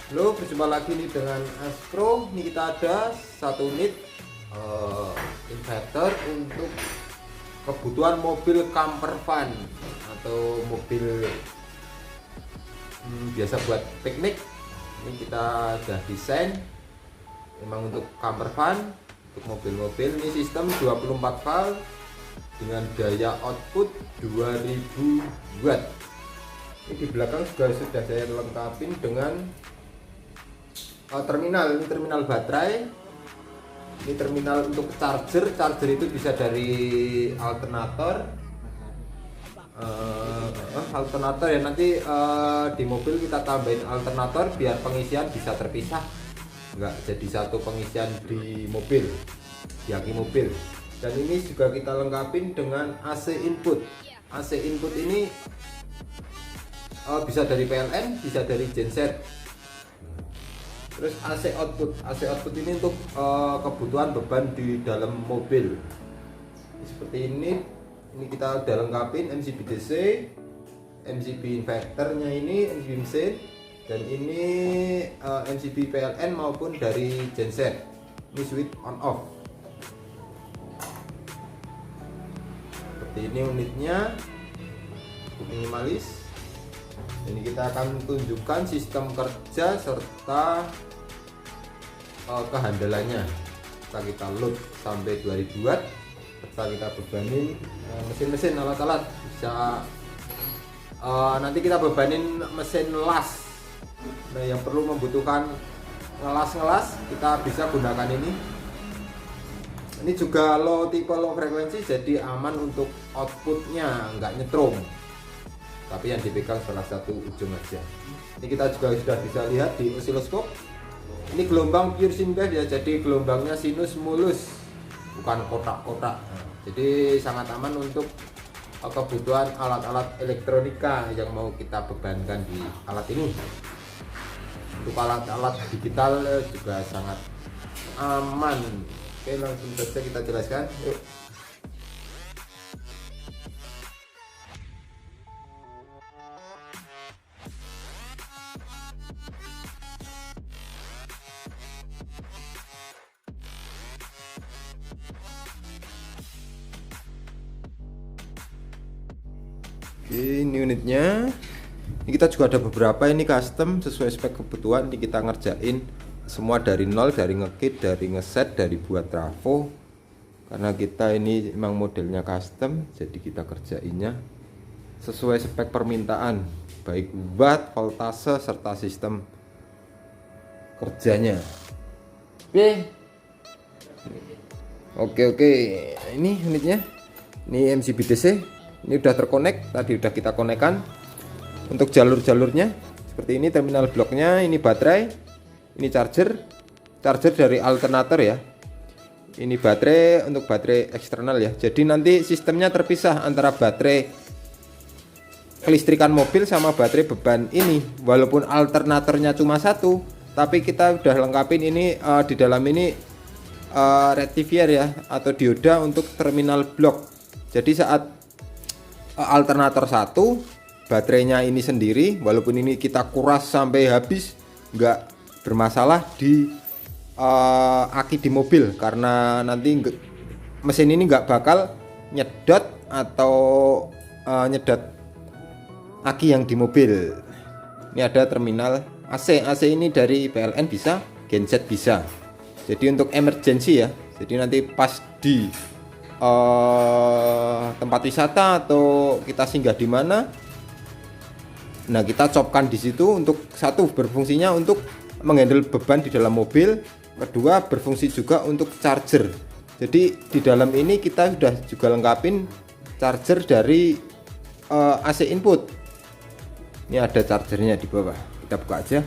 Halo, berjumpa lagi nih dengan Aspro. Ini kita ada satu unit inverter untuk kebutuhan mobil camper van atau mobil biasa buat piknik. Ini kita sudah desain memang untuk camper van, untuk mobil-mobil. Ini sistem 24 volt dengan daya output 2000 watt. Ini di belakang juga sudah saya lengkapin dengan terminal. Ini terminal baterai, ini terminal untuk charger. Charger itu bisa dari alternator ya, nanti di mobil kita tambahin alternator biar pengisian bisa terpisah, enggak jadi satu pengisian di mobil, di aki mobil. Dan ini juga kita lengkapin dengan AC input. AC input ini bisa dari PLN, bisa dari genset. Terus AC output ini untuk kebutuhan beban di dalam mobil. Seperti ini kita udah lengkapin MCB DC, MCB inverternya ini, MCB mesin, dan ini MCB PLN maupun dari genset. Ini switch on off. Seperti ini unitnya, minimalis. Ini kita akan tunjukkan sistem kerja serta kehandalannya. Kita load sampai 2000 watt, serta kita bebanin mesin-mesin, alat-alat. Bisa nanti kita bebanin mesin las. Nah, yang perlu membutuhkan ngelas, kita bisa gunakan ini. Ini juga tipe low frekuensi, jadi aman untuk outputnya, nggak nyetrum, tapi yang dipegang salah satu ujung aja. Ini kita juga sudah bisa lihat di osiloskop. Ini gelombang pure sine wave ya, jadi gelombangnya sinus mulus, bukan kotak-kotak. Jadi sangat aman untuk kebutuhan alat-alat elektronika yang mau kita bebankan di alat ini. Untuk alat-alat digital juga sangat aman. Oke, langsung saja kita jelaskan. Yuk. Ini unitnya. Ini kita juga ada beberapa ini custom sesuai spek kebutuhan. Ini kita ngerjain semua dari nol, dari ngekit, dari ngeset, dari buat trafo. Karena kita ini memang modelnya custom, jadi kita kerjainnya sesuai spek permintaan, baik watt, voltase, serta sistem kerjanya. Oke, ini unitnya. Ini MCB DC. Ini udah terkonek, tadi udah kita konekkan. Untuk jalur-jalurnya seperti ini, terminal bloknya, ini baterai, ini charger dari alternator ya. Ini baterai untuk baterai eksternal ya. Jadi nanti sistemnya terpisah antara baterai kelistrikan mobil sama baterai beban ini. Walaupun alternatornya cuma satu, tapi kita udah lengkapin ini di dalam ini rectifier ya, atau dioda untuk terminal blok. Jadi saat alternator satu, baterainya ini sendiri, walaupun ini kita kuras sampai habis, nggak bermasalah di aki di mobil, karena nanti mesin ini nggak bakal nyedot atau nyedot aki yang di mobil. Ini ada terminal AC ini dari PLN bisa, genset bisa. Jadi untuk emergency ya, jadi nanti pas di tempat wisata atau kita singgah di mana, nah kita copkan di situ. Untuk satu, berfungsinya untuk menghandle beban di dalam mobil, kedua berfungsi juga untuk charger. Jadi di dalam ini kita sudah juga lengkapin charger dari AC input. Ini ada chargernya di bawah, kita buka aja.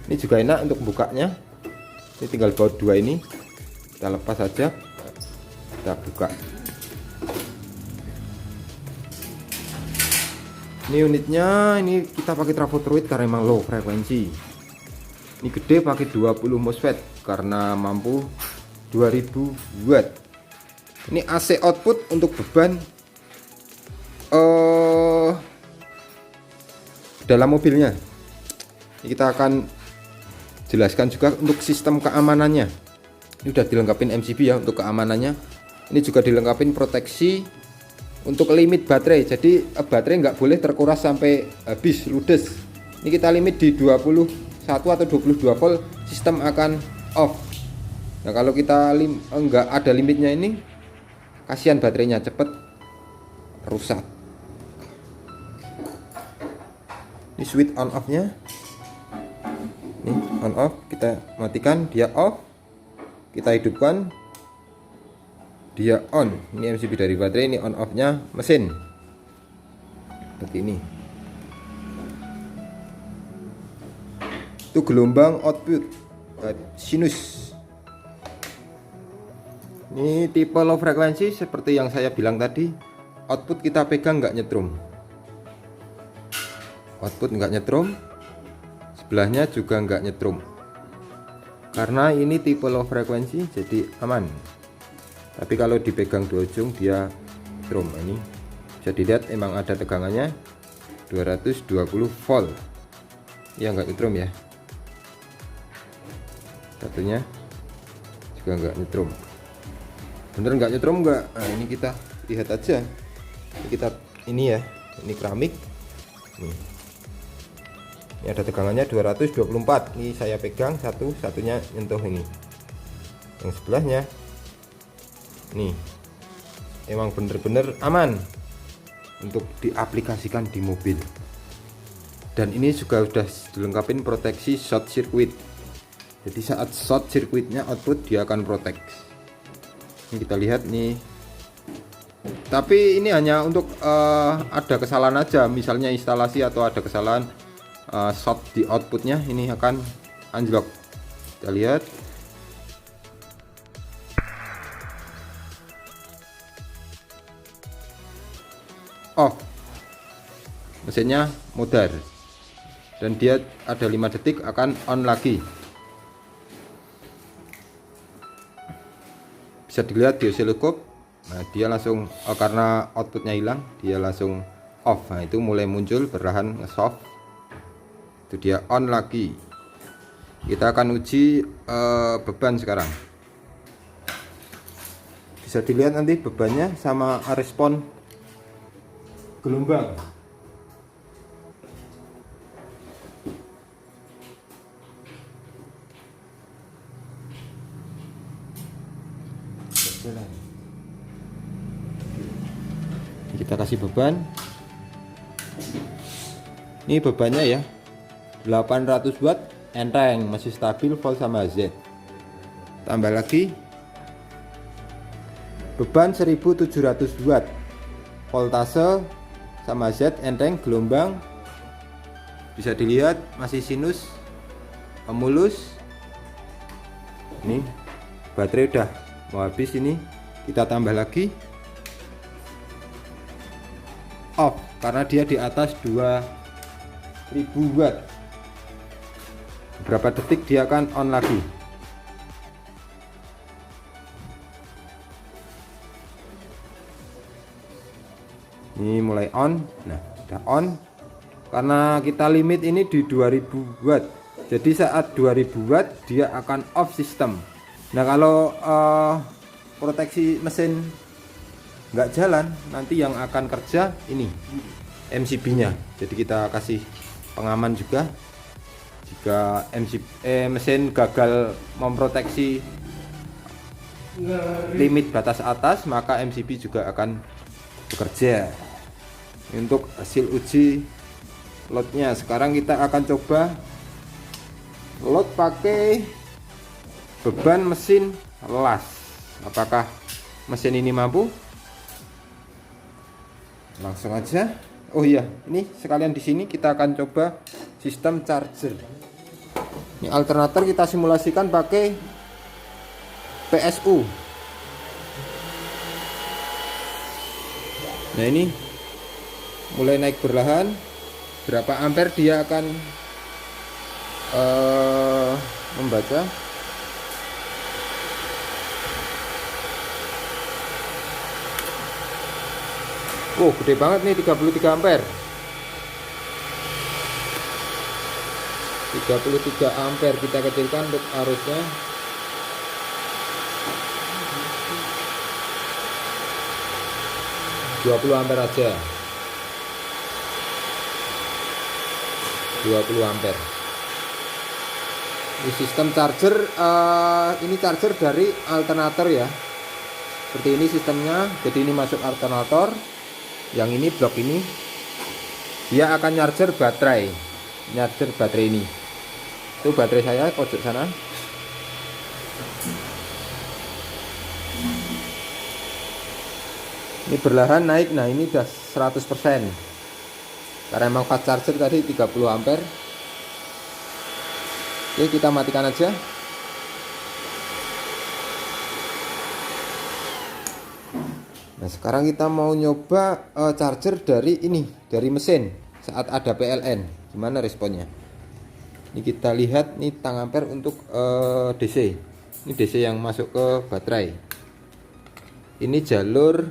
Ini juga enak untuk bukanya, ini tinggal baut dua ini, kita lepas aja, kita buka. Ini unitnya, ini kita pakai trafo truit karena memang low frekuensi. Ini gede pakai 20 MOSFET karena mampu 2000 watt. Ini AC output untuk beban dalam mobilnya. Ini kita akan jelaskan juga untuk sistem keamanannya. Ini udah dilengkapin MCB ya untuk keamanannya. Ini juga dilengkapin proteksi untuk limit baterai. Jadi baterai nggak boleh terkuras sampai habis ludes. Ini kita limit di 21 atau 22 volt, sistem akan off. Nah kalau kita nggak ada limitnya ini, kasihan baterainya cepet rusak. Ini switch on off nya, ini on off, kita matikan, dia off, kita hidupkan, dia on. Ini MCB dari baterai, ini on off nya mesin seperti ini. Itu gelombang output sinus. Ini tipe low frekuensi seperti yang saya bilang tadi, output kita pegang nggak nyetrum, output nggak nyetrum, sebelahnya juga nggak nyetrum, karena ini tipe low frekuensi jadi aman. Tapi kalau dipegang dua ujung dia nyetrum. Ini bisa dilihat emang ada tegangannya 220 volt ya, nggak nyetrum ya, satunya juga nggak nyetrum, bener nggak nyetrum nggak. Nah ini kita lihat aja, kita ini ya, ini keramik nih. Ini ada tegangannya 224. Ini saya pegang satunya nyentuh ini. Yang sebelahnya nih emang bener-bener aman untuk diaplikasikan di mobil. Dan ini juga sudah dilengkapi proteksi short circuit. Jadi saat short circuitnya output dia akan protect. Ini kita lihat nih. Tapi ini hanya untuk ada kesalahan aja, misalnya instalasi atau ada kesalahan short di outputnya, ini akan anjlok. Kita lihat, off, mesinnya modar, dan dia ada 5 detik akan on lagi. Bisa dilihat di oscilloscope. Nah dia langsung karena outputnya hilang, dia langsung off. Nah itu mulai muncul perlahan nge-soft, itu dia on lagi. Kita akan uji beban sekarang. Bisa dilihat nanti bebannya sama respon gelombang. Kita kasih beban. Ini bebannya ya 800 watt, enteng, masih stabil, volt sama Z. Tambah lagi beban 1700 watt, voltase sama Z, enteng, gelombang. Bisa dilihat masih sinus, mulus. Ini baterai udah mau habis, ini kita tambah lagi, off karena dia di atas 2000 watt. Beberapa detik dia akan on lagi. Ini mulai on. Nah udah on karena kita limit ini di 2000 watt, jadi saat 2000 watt dia akan off sistem. Nah kalau proteksi mesin nggak jalan, nanti yang akan kerja ini MCB nya. Jadi kita kasih pengaman juga, jika mesin gagal memproteksi limit batas atas, maka MCB juga akan bekerja. Untuk hasil uji loadnya, sekarang kita akan coba load pakai beban mesin las. Apakah mesin ini mampu? Langsung aja. Oh iya, ini sekalian di sini kita akan coba sistem charger. Ini alternator kita simulasikan pakai PSU. Nah ini mulai naik perlahan. Berapa ampere dia akan membaca? Oh gede banget nih, 33 ampere. 33 ampere kita kecilkan untuk arusnya. ...20 ampere aja. 20 ampere. Ini sistem charger, ini charger dari alternator ya. Seperti ini sistemnya. Jadi ini masuk alternator. Yang ini blok ini dia akan charger baterai. Charger baterai ini. Itu baterai saya pojok sana. Ini berlahan naik. Nah, ini udah 100%. Karena memang fast charger tadi 30 ampere. Oke, kita matikan aja. Nah, sekarang kita mau nyoba charger dari ini, dari mesin saat ada PLN. Gimana responnya? Ini kita lihat nih tang ampere untuk DC. Ini DC yang masuk ke baterai. Ini jalur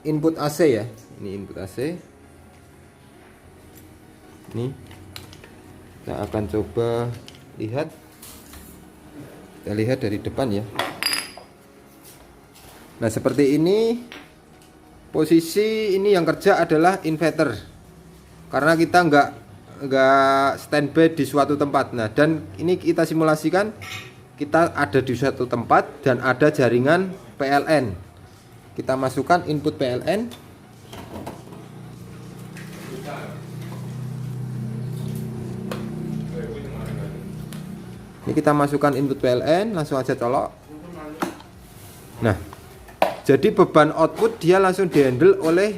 input AC ya. Ini input AC. Ini kita akan coba lihat. Kita lihat dari depan ya. Nah, seperti ini. Posisi ini yang kerja adalah inverter. Karena kita nggak standby di suatu tempat. Nah, dan ini kita simulasikan kita ada di suatu tempat dan ada jaringan PLN. Kita masukkan input PLN. Ini kita masukkan input PLN, langsung aja colok. Nah, jadi beban output dia langsung dihandle oleh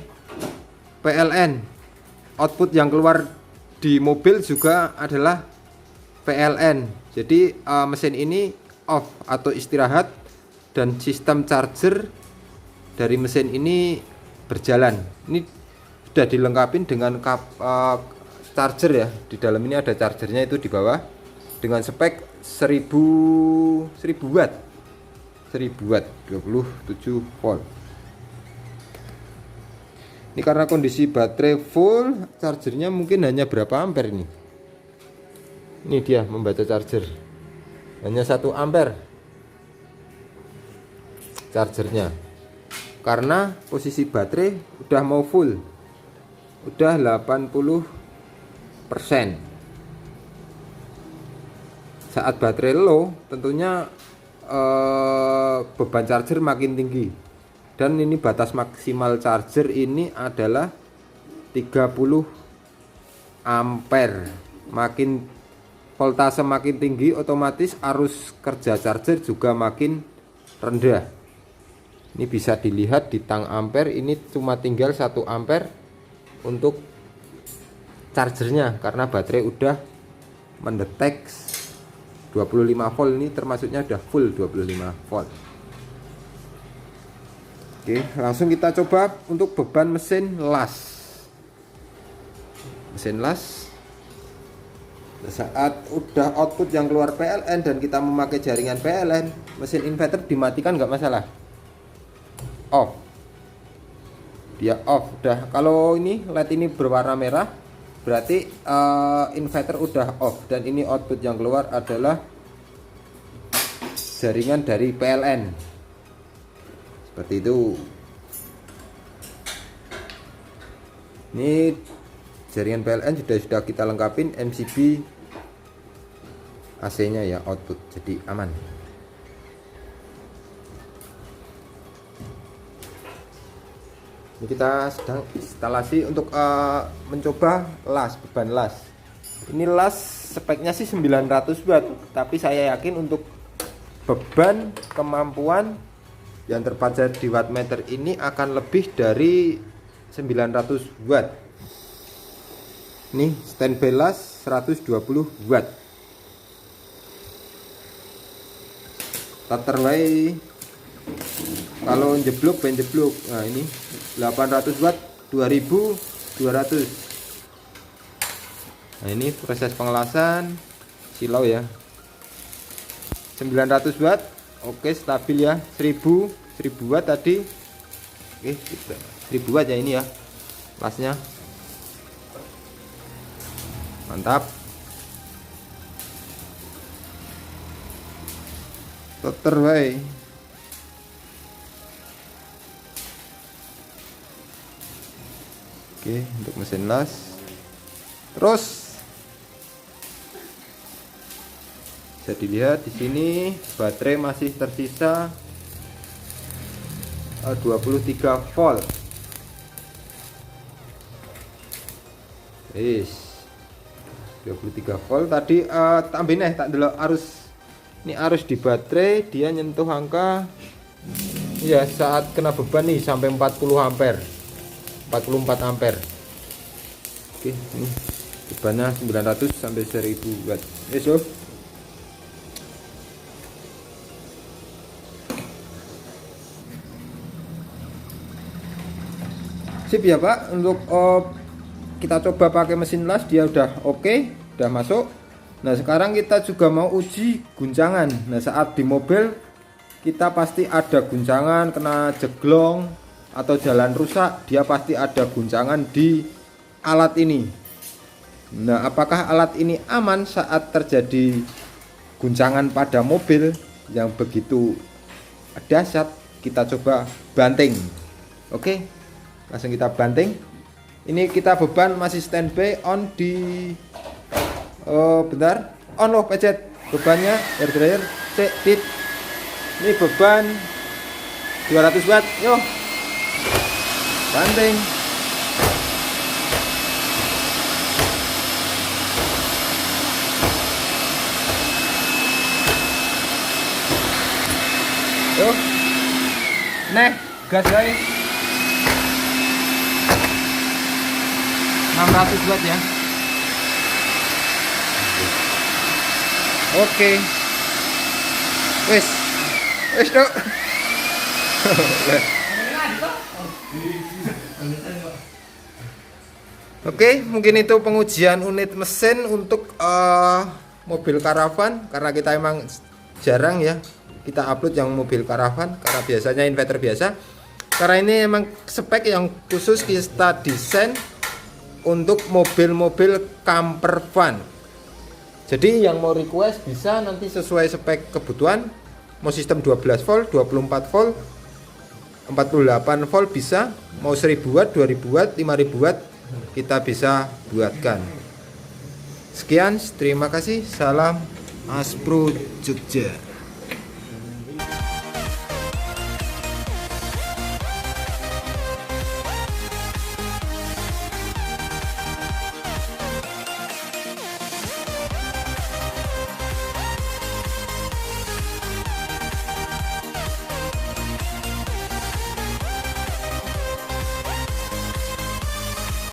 PLN. Output yang keluar di mobil juga adalah PLN. Jadi mesin ini off atau istirahat dan sistem charger dari mesin ini berjalan. Ini sudah dilengkapi dengan charger ya. Di dalam ini ada chargernya itu di bawah dengan spek 1000 watt. 1000 watt 27 volt. Ini karena kondisi baterai full, chargernya mungkin hanya berapa ampere ini. Ini dia membaca charger. Hanya 1 ampere chargernya. Karena posisi baterai udah mau full. Udah 80%. Saat baterai low, tentunya beban charger makin tinggi. Dan ini batas maksimal charger ini adalah 30 ampere. Makin voltase makin tinggi, otomatis arus kerja charger juga makin rendah. Ini bisa dilihat di tang ampere, ini cuma tinggal 1 ampere untuk chargernya karena baterai udah mendetek 25 volt. Ini termasuknya udah full 25 volt. Oke, langsung kita coba untuk beban mesin las. Mesin las saat udah output yang keluar PLN dan kita memakai jaringan PLN, mesin inverter dimatikan nggak masalah. Off. Dia off. Udah, kalau ini LED ini berwarna merah berarti inverter udah off. Dan ini output yang keluar adalah jaringan dari PLN. Seperti itu. Ini jaringan PLN sudah kita lengkapin MCB AC nya ya, output, jadi aman. Ini kita sedang instalasi untuk mencoba las, beban las. Ini las speknya sih 900 watt, tapi saya yakin untuk beban kemampuan yang terpancar di wattmeter ini akan lebih dari 900 watt. Nih standby las 120 watt. Taterway kalau jeblok ben jeblok. Nah, ini 800 watt 2200. Nah, ini proses pengelasan silau ya. 900 watt. Oke, stabil ya. 1000 watt tadi. Oke, 1000 watt ya ini ya. Lasnya. Mantap. Starter wae. Oke, untuk mesin las. Terus bisa dilihat di sini baterai masih tersisa 23 volt. Is 23 volt tadi tambahin tak delok arus. Ini arus di baterai dia nyentuh angka ya saat kena beban nih sampai 40 ampere. 44 ampere. Oke, ini bebannya 900 sampai 1000 watt. Yes, sip ya Pak, untuk kita coba pakai mesin las dia udah oke, udah masuk. Nah sekarang kita juga mau uji guncangan. Nah saat di mobil kita pasti ada guncangan, kena jeglong atau jalan rusak, dia pasti ada guncangan di alat ini. Nah apakah alat ini aman saat terjadi guncangan pada mobil yang begitu dahsyat? Kita coba banting. Oke, langsung kita banting. Ini kita beban masih standby on di bentar, on loh pecet bebannya air dryer cek tit. Ini beban 200 watt. Yo banting. Yo nih gas guys, 600 watt ya. Oke. Wes dok. Oke, mungkin itu pengujian unit mesin untuk mobil karavan, karena kita emang jarang ya kita upload yang mobil karavan karena biasanya inverter biasa. Karena ini emang spek yang khusus kita desain untuk mobil-mobil camper van. Jadi yang mau request bisa nanti sesuai spek kebutuhan. Mau sistem 12 volt, 24 volt, 48 volt bisa. Mau 1000 watt, 2000 watt, 5000 watt kita bisa buatkan. Sekian, terima kasih. Salam Aspro Jogja.